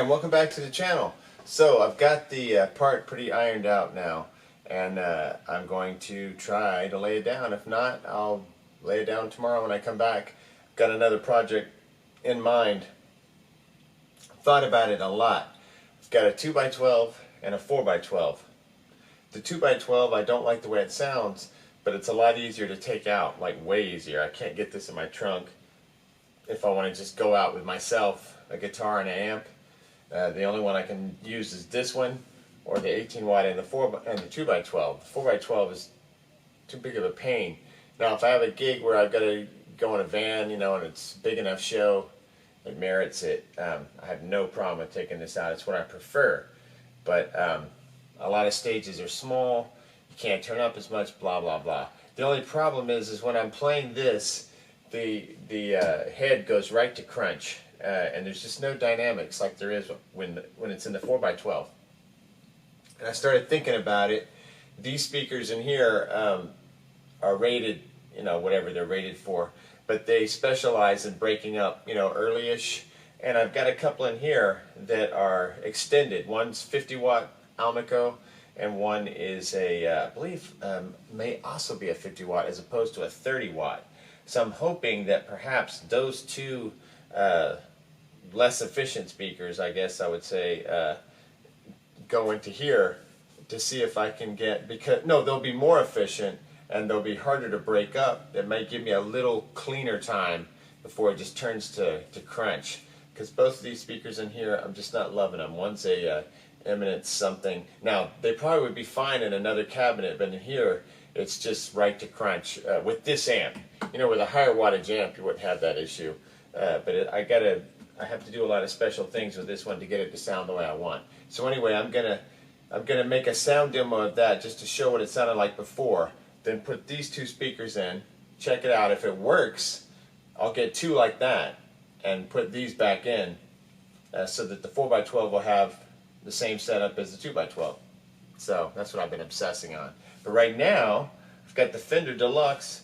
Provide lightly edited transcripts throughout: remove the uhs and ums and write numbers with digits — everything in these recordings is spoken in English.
there, and welcome back to the channel. So I've got the part pretty ironed out now, and I'm going to try to lay it down. If not, I'll lay it down tomorrow when I come back. I've got another project in mind. Thought about it a lot. I've got a 2x12 and a 4x12. The 2x12, I don't like the way it sounds, but it's a lot easier to take out, like way easier. I can't get this in my trunk if I want to just go out with myself, a guitar and an amp. The only one I can use is this one, or the 18 watt and the 2x12. The 4x12 is too big of a pain. Now, if I have a gig where I've got to go in a van, you know, and it's a big enough show, it merits it. I have no problem with taking this out. It's what I prefer. But a lot of stages are small. You can't turn up as much. Blah blah blah. The only problem is when I'm playing this, the head goes right to crunch. And there's just no dynamics like there is when it's in the 4x12. And I started thinking about it. These speakers in here are rated, you know, whatever they're rated for, but they specialize in breaking up, you know, early-ish. And I've got a couple in here that are extended. One's 50 watt Almaco, and one is I believe, may also be a 50 watt as opposed to a 30 watt. So I'm hoping that perhaps those two less efficient speakers, I guess I would say, go into here to see if I can get, because no, they'll be more efficient and they'll be harder to break up. It might give me a little cleaner time before it just turns to crunch, because both of these speakers in here, I'm just not loving them. One's a Eminence something. Now, they probably would be fine in another cabinet, but in here it's just right to crunch with this amp. You know, with a higher wattage amp you wouldn't have that issue, but I have to do a lot of special things with this one to get it to sound the way I want. So anyway, I'm gonna make a sound demo of that just to show what it sounded like before. Then put these two speakers in, check it out. If it works, I'll get two like that and put these back in so that the 4x12 will have the same setup as the 2x12. So that's what I've been obsessing on. But right now, I've got the Fender Deluxe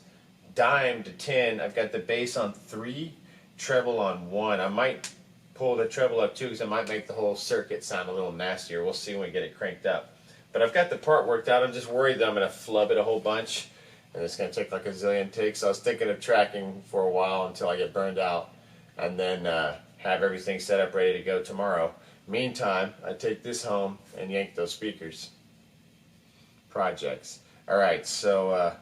dime to 10. I've got the bass on 3, treble on 1. I might pull the treble up too, because I might make the whole circuit sound a little nastier. We'll see when we get it cranked up. But I've got the part worked out. I'm just worried that I'm going to flub it a whole bunch, and it's going to take like a zillion takes. So I was thinking of tracking for a while until I get burned out, and then have everything set up ready to go tomorrow. Meantime, I take this home and yank those speakers. Projects. All right, so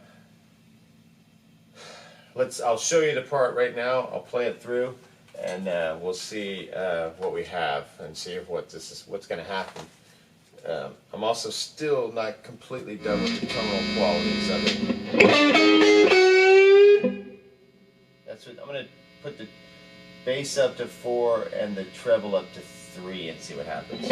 I'll show you the part right now. I'll play it through, and we'll see what we have and see if what's going to happen. I'm also still not completely done with the tonal qualities of it. That's what I'm going to put the bass up to 4 and the treble up to 3 and see what happens.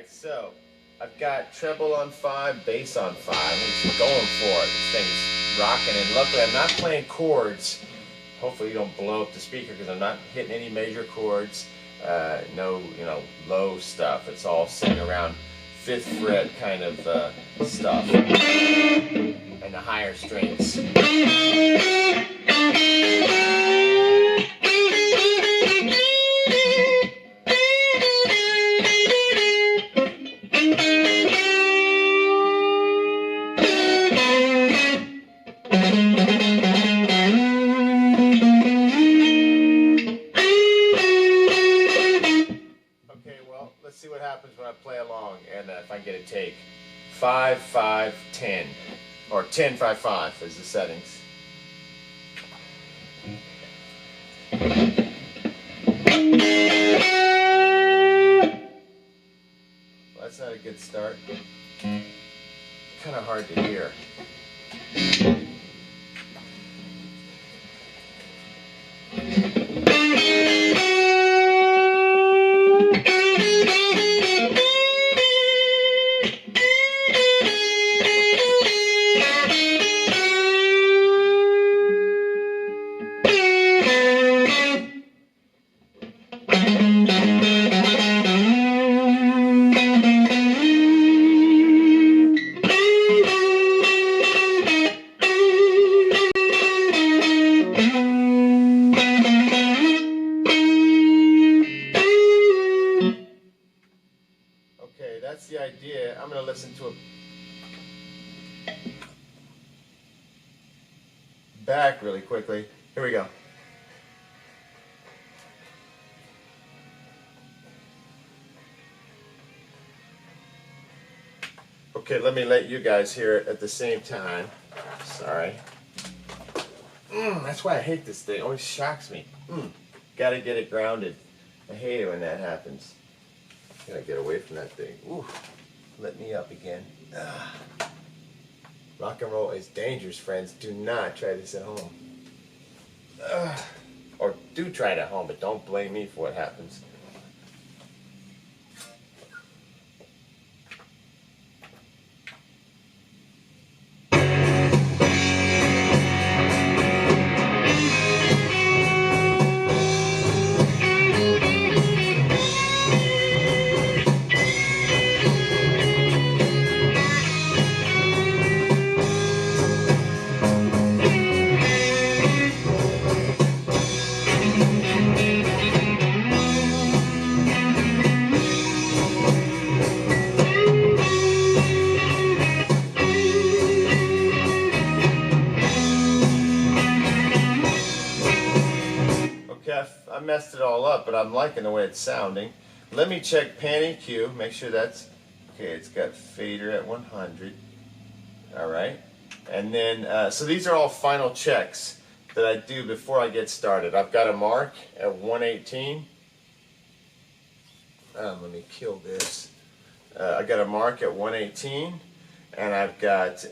So I've got treble on 5, bass on 5. I'm just going for it. This thing's rocking, and luckily I'm not playing chords. Hopefully you don't blow up the speaker, because I'm not hitting any major chords. No, you know, low stuff. It's all sitting around 5th fret kind of stuff, and the higher strings. happens when I play along, and if I get a take. 5, 5, 10, or 10, 5, 5 is the settings. Well, that's not a good start. Kind of hard to hear. Okay, that's the idea. I'm going to listen to it back really quickly. Here we go. Okay, let me let you guys hear it at the same time. Sorry. That's why I hate this thing. It always shocks me. Gotta get it grounded. I hate it when that happens. Gotta get away from that thing. Ooh, let me up again. Rock and roll is dangerous, friends. Do not try this at home. Or do try it at home, but don't blame me for what happens. I messed it all up, but I'm liking the way it's sounding. Let me check pan EQ, make sure that's okay. It's got fader at 100. All right, and then so these are all final checks that I do before I get started. I've got a mark at 118. Let me kill this. I got a mark at 118, and I've got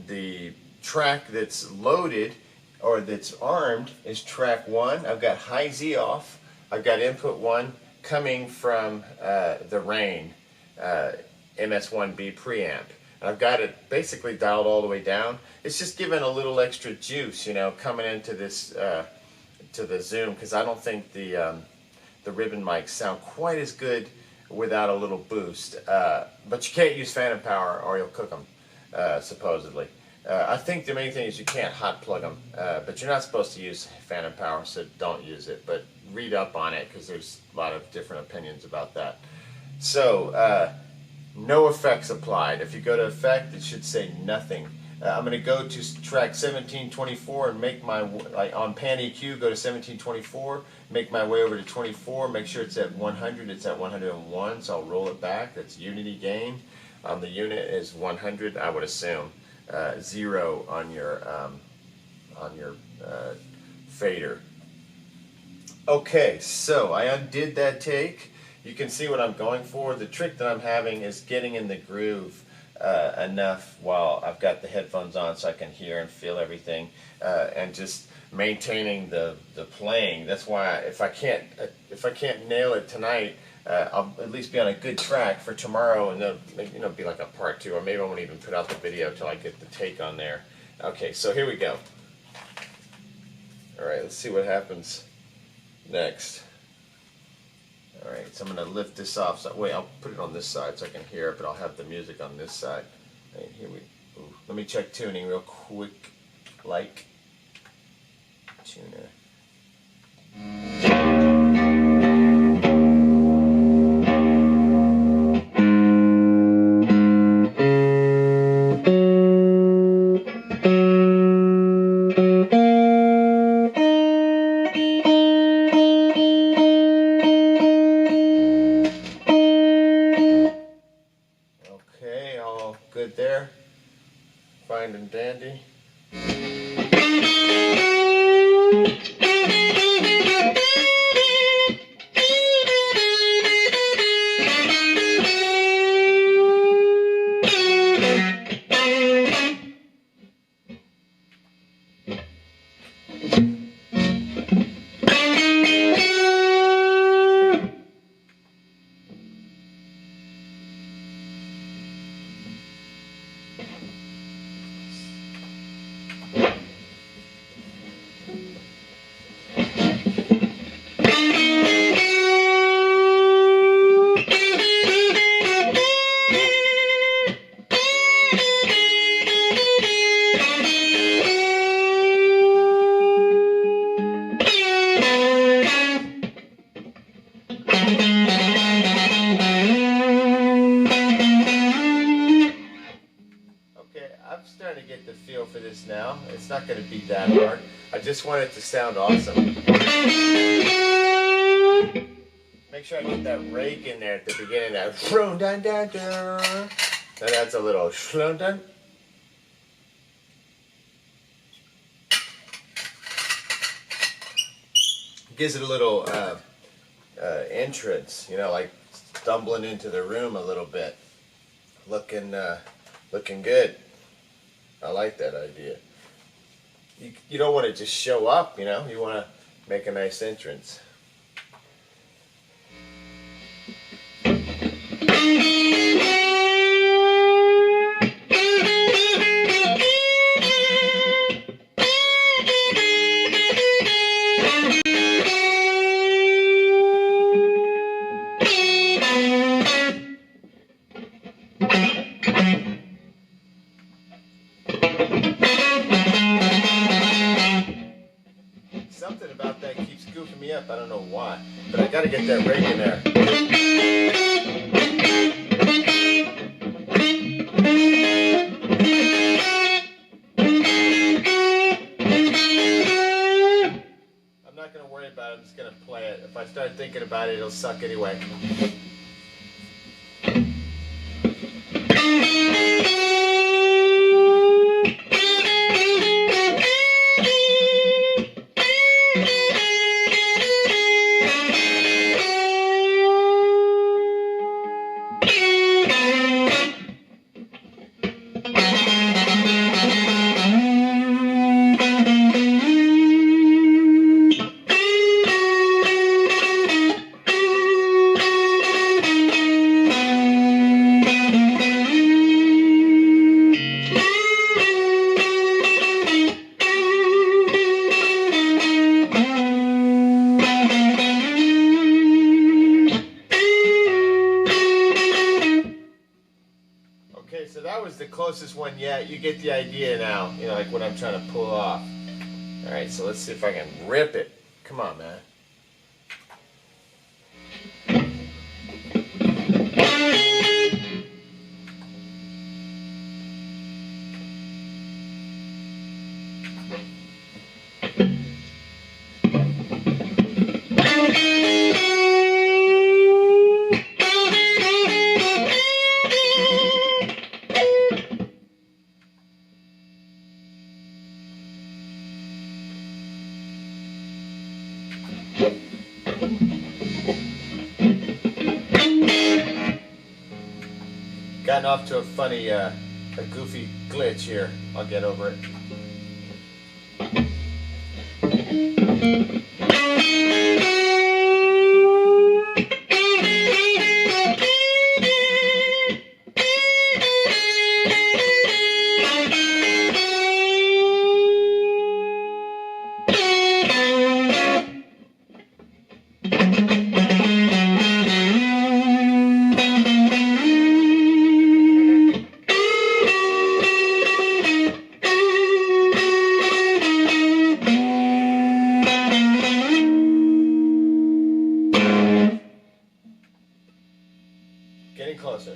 the track that's loaded or that's armed is track 1. I've got high Z off. I've got input 1 coming from the Rain MS1B preamp. And I've got it basically dialed all the way down. It's just giving a little extra juice, you know, coming into this to the Zoom, because I don't think the ribbon mics sound quite as good without a little boost. But you can't use phantom power or you'll cook them, supposedly. I think the main thing is you can't hot plug them, but you're not supposed to use phantom power, so don't use it. But read up on it, because there's a lot of different opinions about that. So, no effects applied. If you go to effect, it should say nothing. I'm going to go to track 1724 and make my, on pan EQ, go to 1724, make my way over to 24, make sure it's at 100, it's at 101, so I'll roll it back. That's unity gain. The unit is 100, I would assume. 0 on your fader. Okay, so I undid that take. You can see what I'm going for. The trick that I'm having is getting in the groove enough while I've got the headphones on so I can hear and feel everything, and just maintaining the playing. That's why if I can't nail it tonight, I'll at least be on a good track for tomorrow, and then be like a part 2, or maybe I won't even put out the video till I get the take on there. Okay, so here we go. All right, let's see what happens next. All right, so I'm going to lift this off. So, wait, I'll put it on this side so I can hear it, but I'll have the music on this side. Right, here we. Ooh, let me check tuning real quick. Like tuner. and dandy. I'm starting to get the feel for this now. It's not going to be that hard. I just want it to sound awesome. Make sure I get that rake in there at the beginning. That then adds a little shlundun. Gives it a little entrance, you know, like stumbling into the room a little bit. Looking good. I like that idea. You don't want to just show up, you know. You want to make a nice entrance. Something about that keeps goofing me up. I don't know why, but I got to get that rake in there. I'm not going to worry about it. I'm just going to play it. If I start thinking about it, it'll suck anyway. Okay, so that was the closest one yet. You get the idea now, you know, like what I'm trying to pull off. All right, so let's see if I can rip it. Come on, man. Gotten off to a funny, a goofy glitch here. I'll get over it. Getting closer.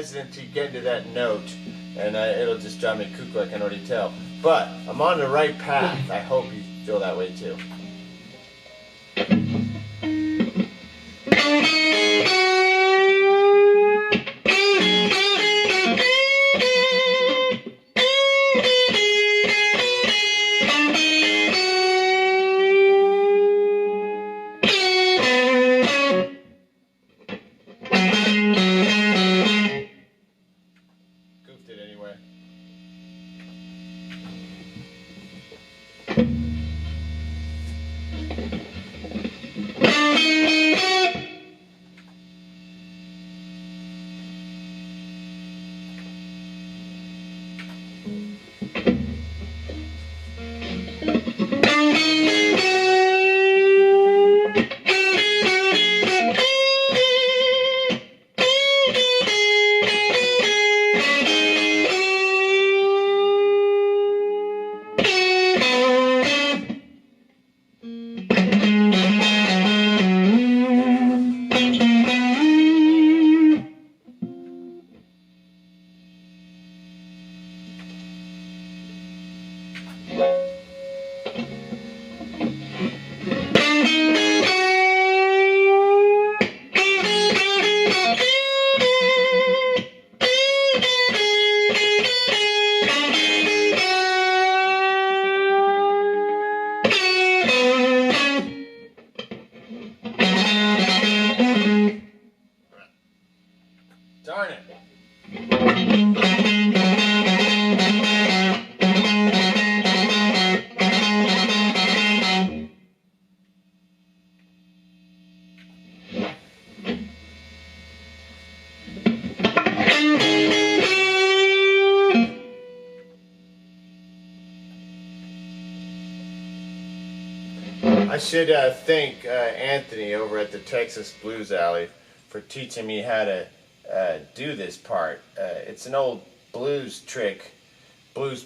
hesitant to get into that note, and it'll just drive me cuckoo, I can already tell. But I'm on the right path. I hope you feel that way too. Goofed it anyway. Darn it. I should thank Anthony over at the Texas Blues Alley for teaching me how to do this part. It's an old blues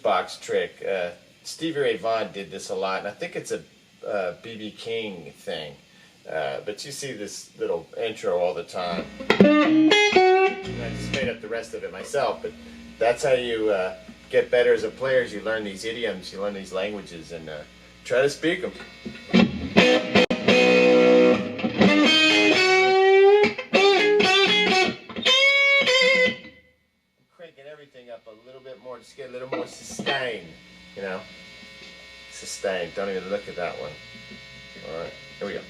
box trick. Stevie Ray Vaughan did this a lot, and I think it's a B.B. King thing. But you see this little intro all the time. And I just made up the rest of it myself, but that's how you get better as a player. You learn these idioms, you learn these languages, and try to speak them. Cranking everything up a little bit more, just get a little more sustain, you know. Sustain, don't even look at that one. Alright, here we go.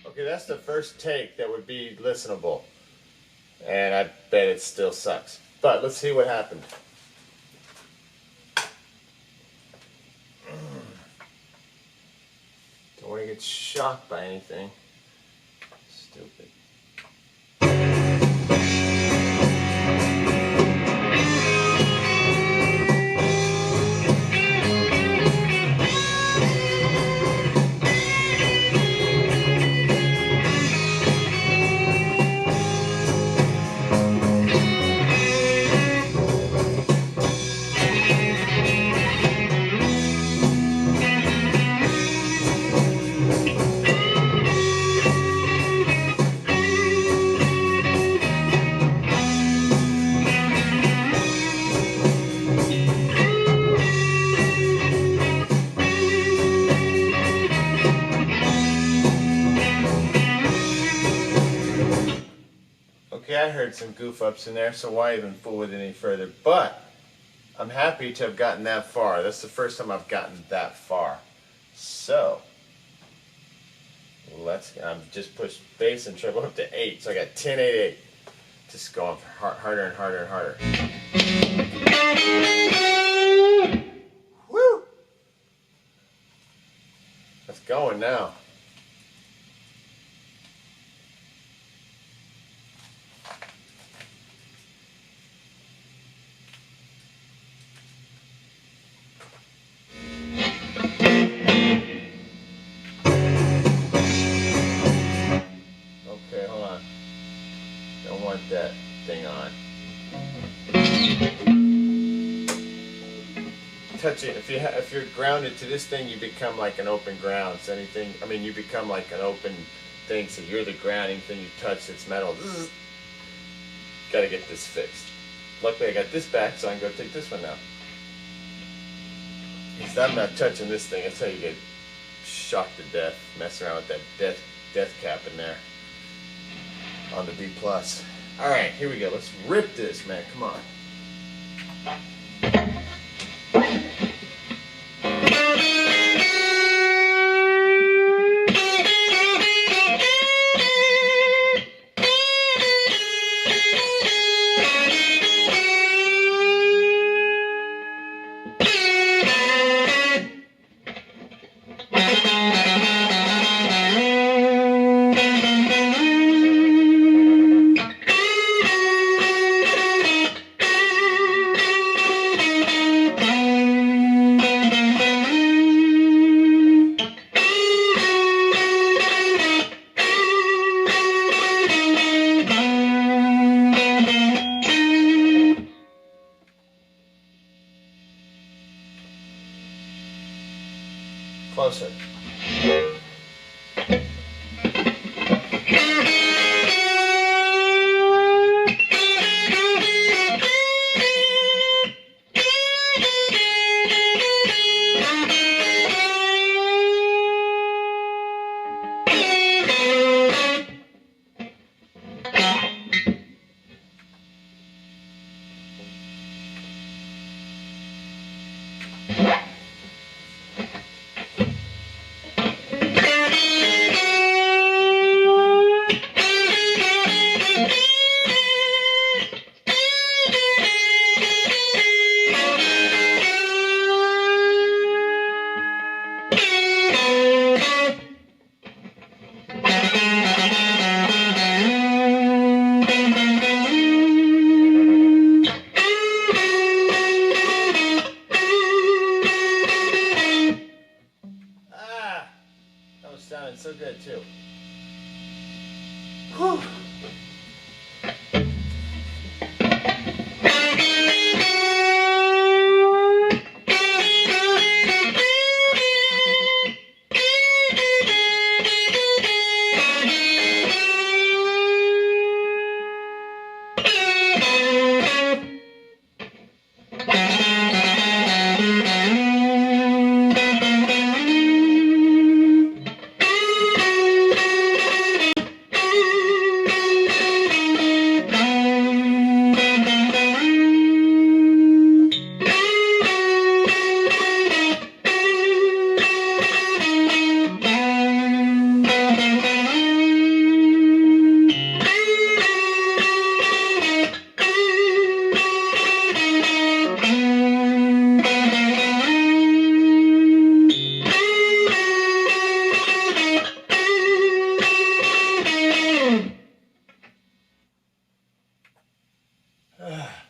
Okay, that's the first take that would be listenable. And I bet it still sucks. But let's see what happened. Don't want to get shocked by anything. Stupid. I heard some goof ups in there, so why even fool with it any further? But I'm happy to have gotten that far. That's the first time I've gotten that far. So I've just pushed bass and treble up to 8. So I got 10, 8, 8. Just going harder and harder and harder. Woo! That's going now. Okay, hold on. Don't want that thing on. Touch it. If you're grounded to this thing, you become like an open ground. So anything, I mean, you become like an open thing. So you're the grounding thing. You touch, it's metal. Got to get this fixed. Luckily, I got this back, so I can go take this one now. Because I'm not touching this thing. That's how you get shocked to death. Messing around with that death cap in there on the B+. All right, here we go. Let's rip this, man. Come on. Closer. Sounded so good too. Whew.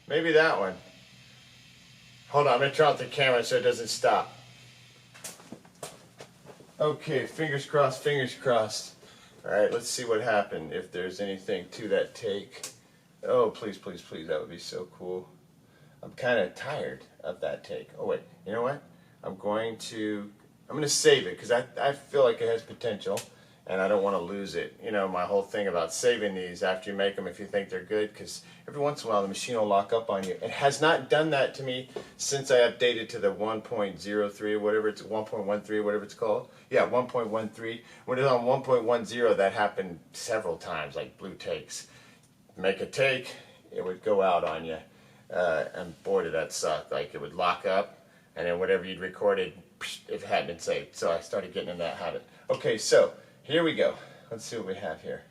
Maybe that one. Hold on, I'm going to turn off the camera so it doesn't stop. Okay, fingers crossed, fingers crossed. Alright, let's see what happened, if there's anything to that take. Oh, please, please, please, that would be so cool. I'm kind of tired of that take. Oh wait, you know what? I'm going to save it, because I feel like it has potential. And I don't want to lose it. You know, my whole thing about saving these after you make them if you think they're good, because every once in a while the machine will lock up on you. It has not done that to me since I updated to the 1.03 whatever it's 1.13 whatever it's called. Yeah, 1.13. When it was on 1.10, that happened several times, like blue takes. make a take, it would go out on you. And boy, did that suck. Like, it would lock up, and then whatever you'd recorded, it hadn't been saved. So I started getting in that habit. Okay, so here we go. Let's see what we have here.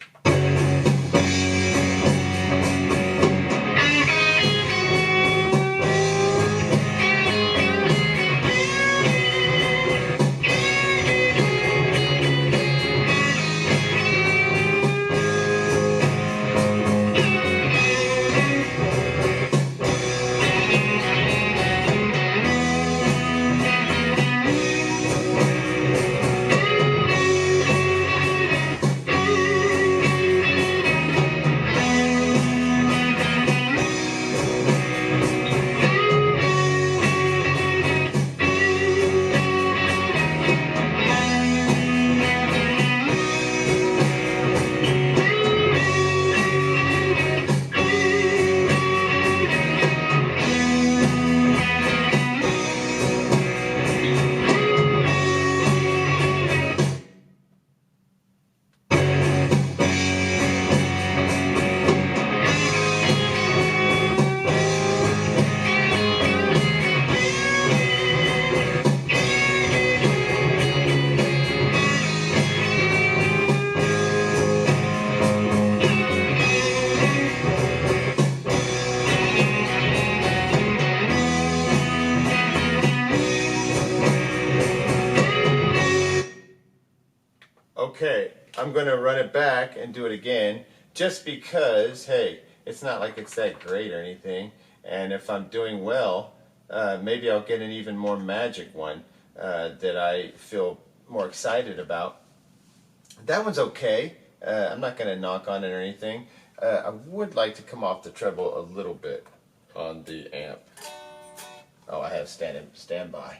Okay, I'm going to run it back and do it again, just because, hey, it's not like it's that great or anything, and if I'm doing well, maybe I'll get an even more magic one that I feel more excited about. That one's okay. I'm not going to knock on it or anything. I would like to come off the treble a little bit on the amp. Oh, I have standby.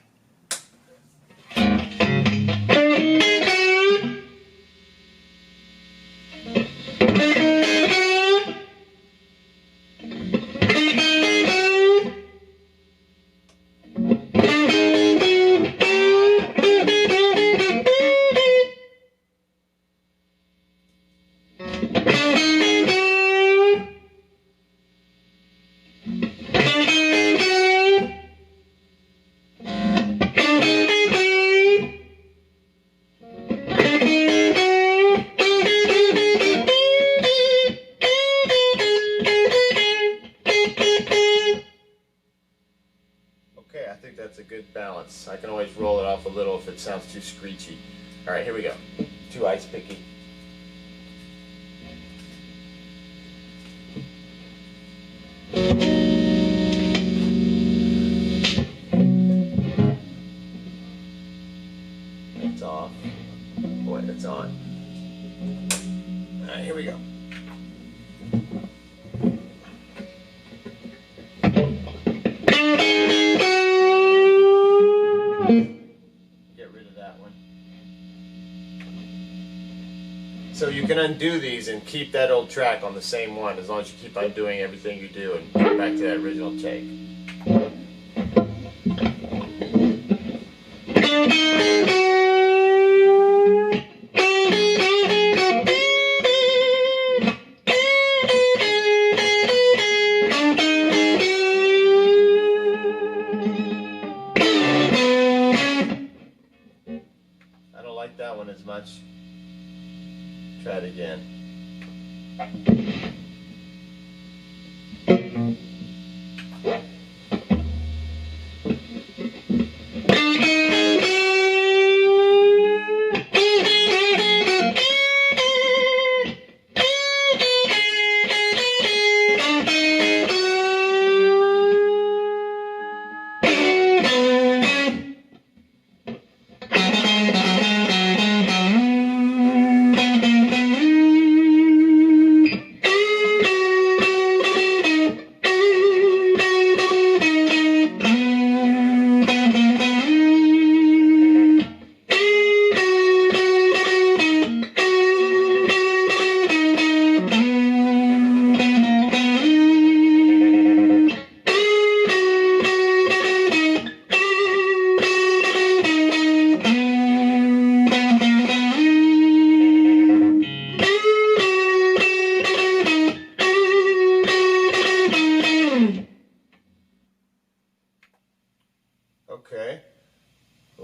Okay, I think that's a good balance. I can always roll it off a little if it sounds too screechy. Alright, here we go. Too ice picky. It's off. Boy, it's on. Alright, here we go. Get rid of that one. So you can undo these and keep that old track on the same one as long as you keep undoing everything you do and get back to that original take. I don't like that one as much. Try it again.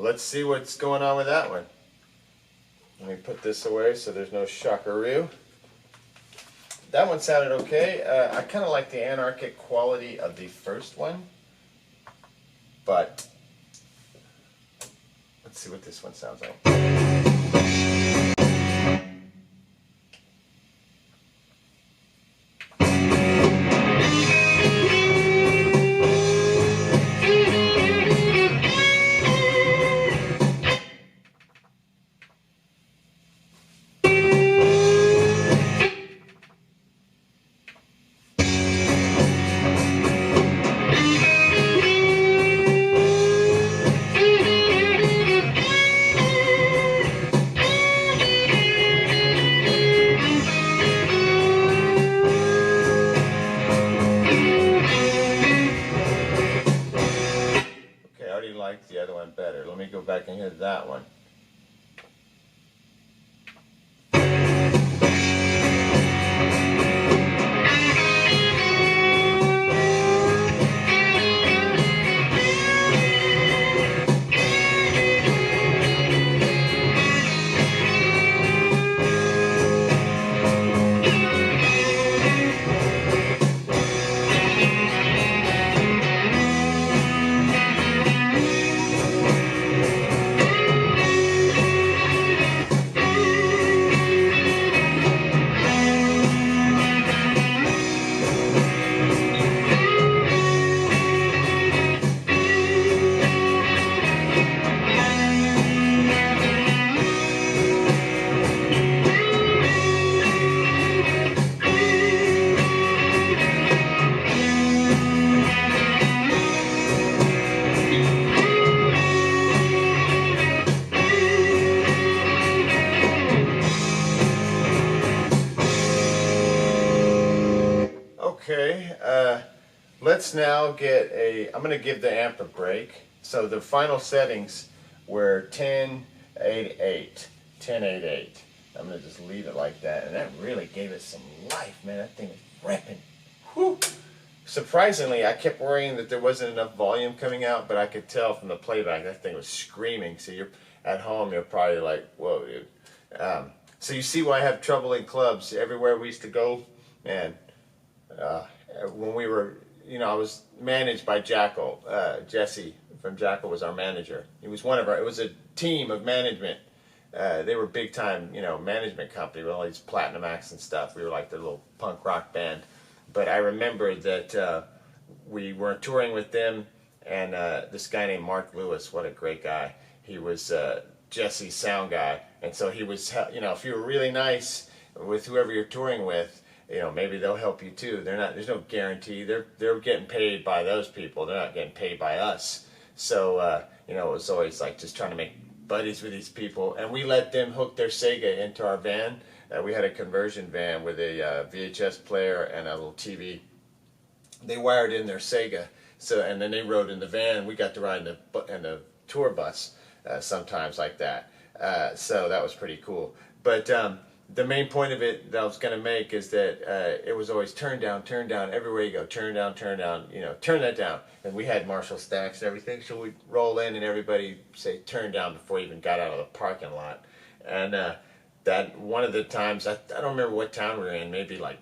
let's see what's going on with that one. Let me put this away so there's no shockaroo. That one sounded okay. I kind of like the anarchic quality of the first one, but let's see what this one sounds like. Like the other one better. Let me go back and hear that one. Okay, let's now get I'm going to give the amp a break. So the final settings were 10, 8, 8, 10, 8, 8. I'm going to just leave it like that, and that really gave it some life, man. That thing was ripping. Whew. Surprisingly, I kept worrying that there wasn't enough volume coming out, but I could tell from the playback that thing was screaming. So you're at home, you're probably like, whoa, dude. So you see why I have trouble in clubs. Everywhere we used to go, man, when we were, I was managed by Jackal. Jesse from Jackal was our manager. He was it was a team of management. They were big time, management company with all these platinum acts and stuff. We were like their little punk rock band. But I remember that we were touring with them, and this guy named Mark Lewis, what a great guy. He was Jesse's sound guy. And so he was, if you were really nice with whoever you're touring with, maybe they'll help you too. There's no guarantee. They're getting paid by those people. They're not getting paid by us. So, it was always like just trying to make buddies with these people. And we let them hook their Sega into our van. We had a conversion van with a VHS player and a little TV. They wired in their Sega, and then they rode in the van. We got to ride in the tour bus sometimes like that. So that was pretty cool. But the main point of it that I was going to make is that it was always turn down, everywhere you go, turn down, turn that down. And we had Marshall stacks and everything, so we'd roll in and everybody say turn down before we even got out of the parking lot. And that one of the times, I don't remember what town we were in, maybe like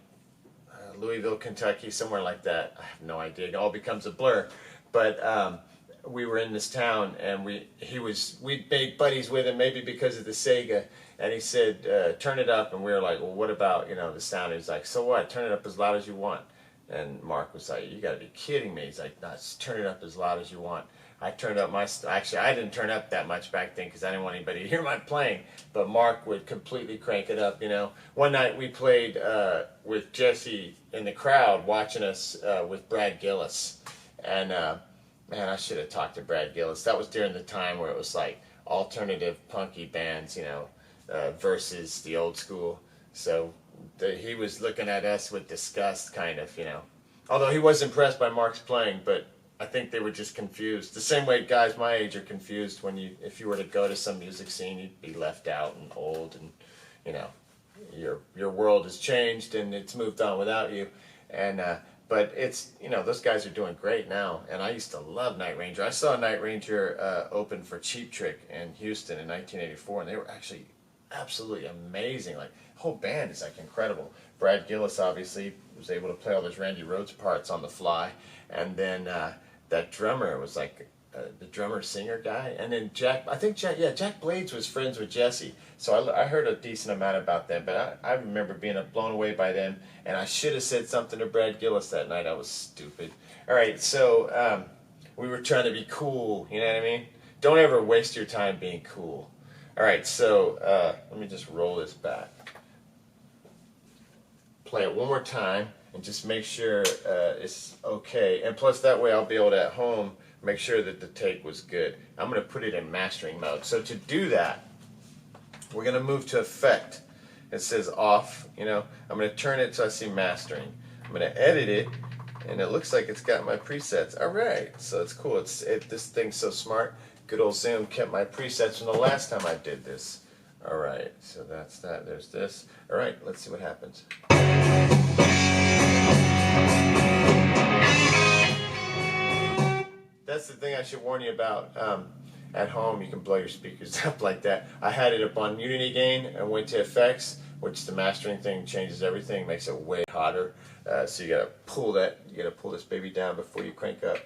Louisville, Kentucky, somewhere like that. I have no idea. It all becomes a blur. But we were in this town, and we made buddies with him, maybe because of the Sega. And he said, turn it up. And we were like, well, what about, the sound? He's like, so what? Turn it up as loud as you want. And Mark was like, you got to be kidding me. He's like, no, just turn it up as loud as you want. I turned up actually, I didn't turn up that much back then because I didn't want anybody to hear my playing. But Mark would completely crank it up, One night we played with Jesse in the crowd watching us with Brad Gillis. And, man, I should have talked to Brad Gillis. That was during the time where it was like alternative punky bands, versus the old school. So he was looking at us with disgust, kind of, Although he was impressed by Mark's playing, but I think they were just confused. The same way guys my age are confused if you were to go to some music scene, you'd be left out and old, and your world has changed and it's moved on without you. And But it's, those guys are doing great now, and I used to love Night Ranger. I saw Night Ranger open for Cheap Trick in Houston in 1984, and they were actually absolutely amazing. Like, the whole band is like incredible. Brad Gillis obviously was able to play all those Randy Rhoads parts on the fly, and then that drummer was like the drummer singer guy, and then Jack Blades was friends with Jesse, so I heard a decent amount about them, but I remember being blown away by them, and I should have said something to Brad Gillis that night. I was stupid. All right, so we were trying to be cool, you know what I mean? Don't ever waste your time being cool. All right, so let me just roll this back, play it one more time, and just make sure it's okay, and plus that way I'll be able to at home make sure that the take was good. I'm going to put it in mastering mode. So to do that, we're going to move to effect. It says off, I'm going to turn it so I see mastering. I'm going to edit it, and it looks like it's got my presets. All right, so it's cool. This thing's so smart. Good old Zoom kept my presets from the last time I did this. All right, so that's that. There's this. All right, let's see what happens. That's the thing I should warn you about. At home, you can blow your speakers up like that. I had it up on Unity Gain and went to effects, which the mastering thing changes everything, makes it way hotter. So you gotta pull this baby down before you crank up.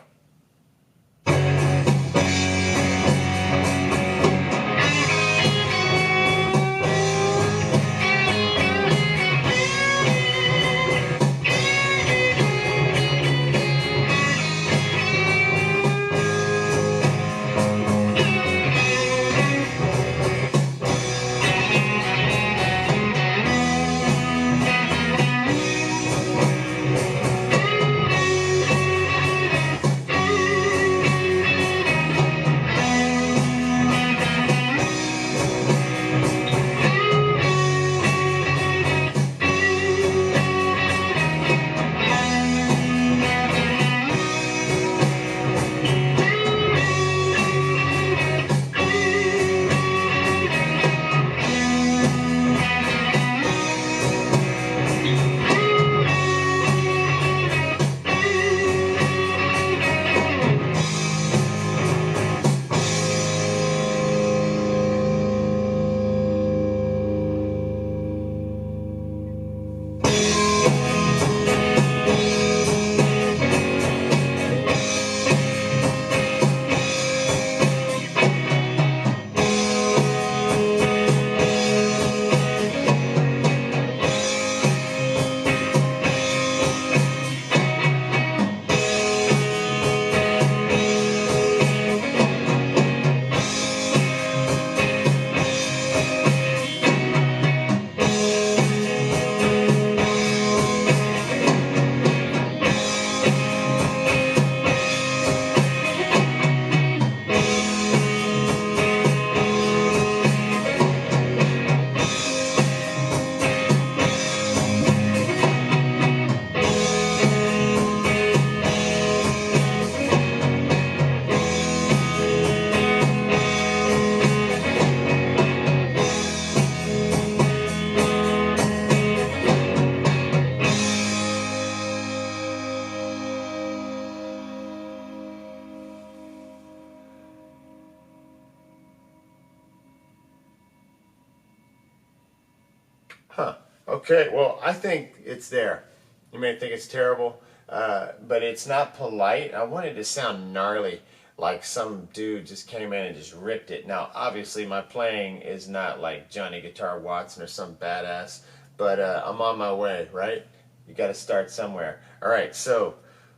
Huh. Okay, well, I think it's there. You may think it's terrible, but it's not polite. I wanted to sound gnarly, like some dude just came in and just ripped it. Now, obviously, my playing is not like Johnny Guitar Watson or some badass, but I'm on my way, right? You got to start somewhere. All right, so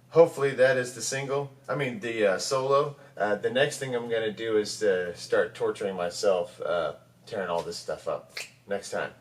hopefully that is the solo. The next thing I'm going to do is start torturing myself, tearing all this stuff up next time.